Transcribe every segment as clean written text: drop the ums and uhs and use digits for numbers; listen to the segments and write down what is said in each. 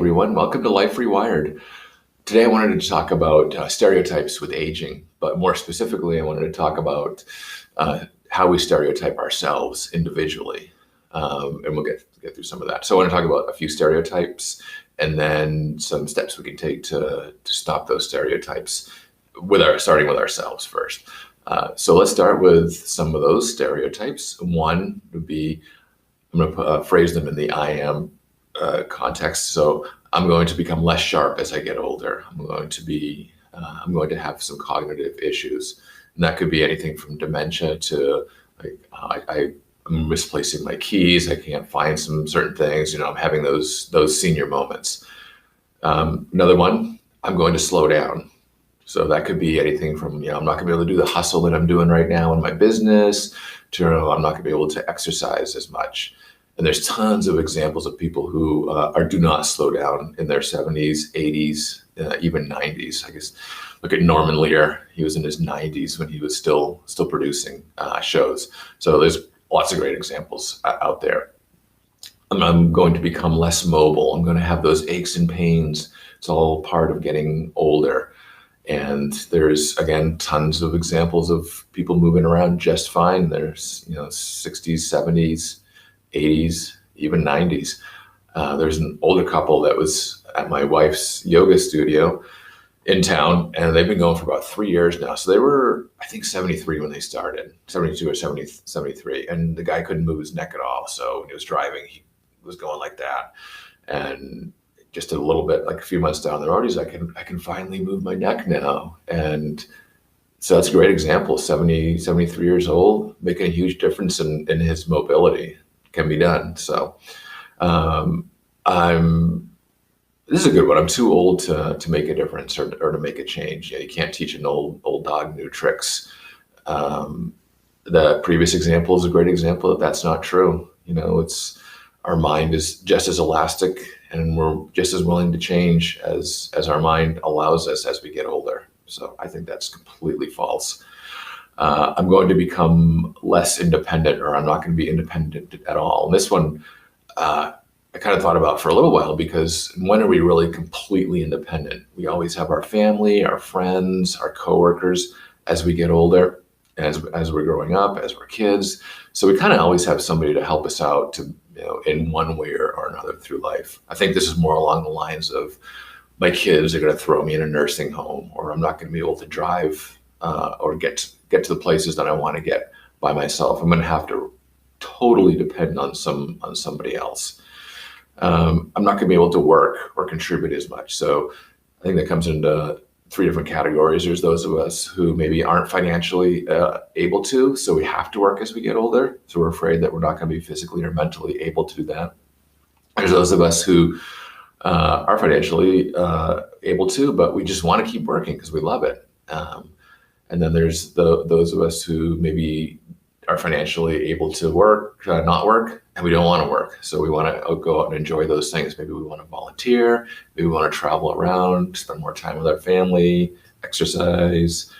everyone. Welcome to Life Rewired. Today, I wanted to talk about stereotypes with aging, but more specifically, I wanted to talk about how we stereotype ourselves individually, and we'll get through some of that. So, I want to talk about a few stereotypes, and then some steps we can take to stop those stereotypes, starting with ourselves first. So, let's start with some of those stereotypes. One would be, I'm going to phrase them in the I am context. So I'm going to become less sharp as I get older. I'm going to have some cognitive issues, and that could be anything from dementia to I'm misplacing my keys. I can't find some certain things. I'm having those senior moments. Another one, I'm going to slow down. So that could be anything from, I'm not going to be able to do the hustle that I'm doing right now in my business to I'm not going to be able to exercise as much. And there's tons of examples of people who do not slow down in their 70s, 80s, even 90s. I guess look at Norman Lear. He was in his 90s when he was still producing shows. So there's lots of great examples out there. I'm going to become less mobile. I'm going to have those aches and pains. It's all part of getting older. And there's, again, tons of examples of people moving around just fine. There's, 60s, 70s, 80s, even 90s. There's an older couple that was at my wife's yoga studio in town, and they've been going for about 3 years now. So they were, I think, 73 when they started, 72 or 73. And the guy couldn't move his neck at all. So when he was driving, he was going like that. And just a little bit, like a few months down the road, he's like, I can finally move my neck now. And so that's a great example. 73 years old, making a huge difference in his mobility. Can be done. So this is a good one. I'm too old to make a difference or to make a change. You can't teach an old dog new tricks. The previous example is a great example that that's not true. It's our mind is just as elastic, and we're just as willing to change as our mind allows us as we get older. So I think that's completely false. I'm going to become less independent, or I'm not going to be independent at all. And this one, I kind of thought about for a little while, because when are we really completely independent? We always have our family, our friends, our coworkers as we get older, as we're growing up, as we're kids. So we kind of always have somebody to help us out in one way or another through life. I think this is more along the lines of my kids are going to throw me in a nursing home, or I'm not going to be able to drive or get to the places that I want to get by myself. I'm going to have to totally depend on somebody else. I'm not going to be able to work or contribute as much. So I think that comes into three different categories. There's those of us who maybe aren't financially able to, so we have to work as we get older. So we're afraid that we're not going to be physically or mentally able to do that. There's those of us who are financially able to, but we just want to keep working because we love it. And then there's those of us who maybe are financially able to not work, and we don't want to work. So we want to go out and enjoy those things. Maybe we want to volunteer. Maybe we want to travel around, spend more time with our family, exercise,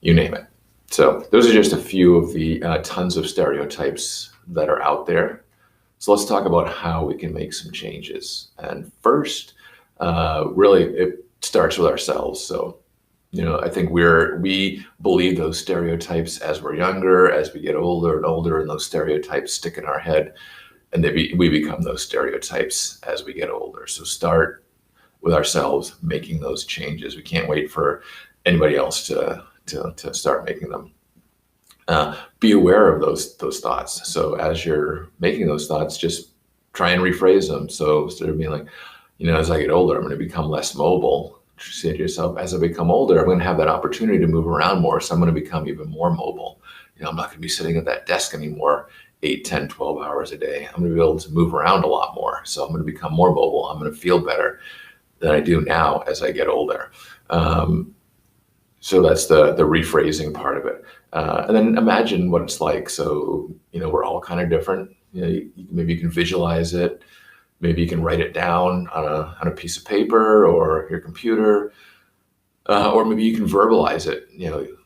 you name it. So those are just a few of the tons of stereotypes that are out there. So let's talk about how we can make some changes. And first, really, it starts with ourselves. So I think we believe those stereotypes as we're younger, as we get older and older, and those stereotypes stick in our head, and we become those stereotypes as we get older. So start with ourselves making those changes. We can't wait for anybody else to start making them. Be aware of those thoughts. So as you're making those thoughts, just try and rephrase them. So instead of being like, as I get older, I'm going to become less mobile. Say to yourself, as I become older, I'm going to have that opportunity to move around more. So I'm going to become even more mobile. I'm not going to be sitting at that desk anymore 8, 10, 12 hours a day. I'm going to be able to move around a lot more. So I'm going to become more mobile. I'm going to feel better than I do now as I get older. So that's the rephrasing part of it. And then imagine what it's like. So, we're all kind of different. Maybe you can visualize it. Maybe you can write it down on a piece of paper or your computer, or maybe you can verbalize it,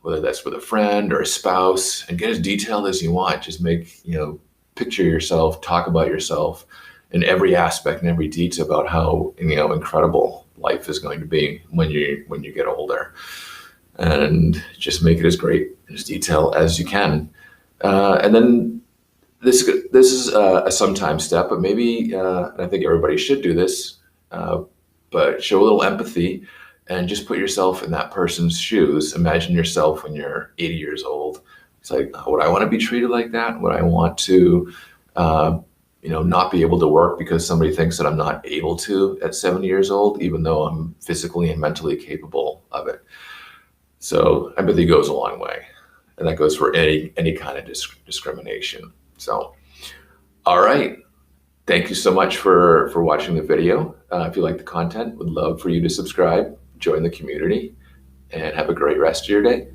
whether that's with a friend or a spouse, and get as detailed as you want. Just picture yourself, talk about yourself in every aspect and every detail about how, incredible life is going to be when you get older, and just make it as great and as detailed as you can. And then this is a sometimes step, but maybe I think everybody should do this. But show a little empathy and just put yourself in that person's shoes. Imagine yourself when you're 80 years old. It's like, would I want to be treated like that? Would I want to, not be able to work because somebody thinks that I'm not able to at 70 years old, even though I'm physically and mentally capable of it? So empathy goes a long way, and that goes for any kind of discrimination. So, all right. Thank you so much for watching the video. If you like the content, would love for you to subscribe, join the community, and have a great rest of your day.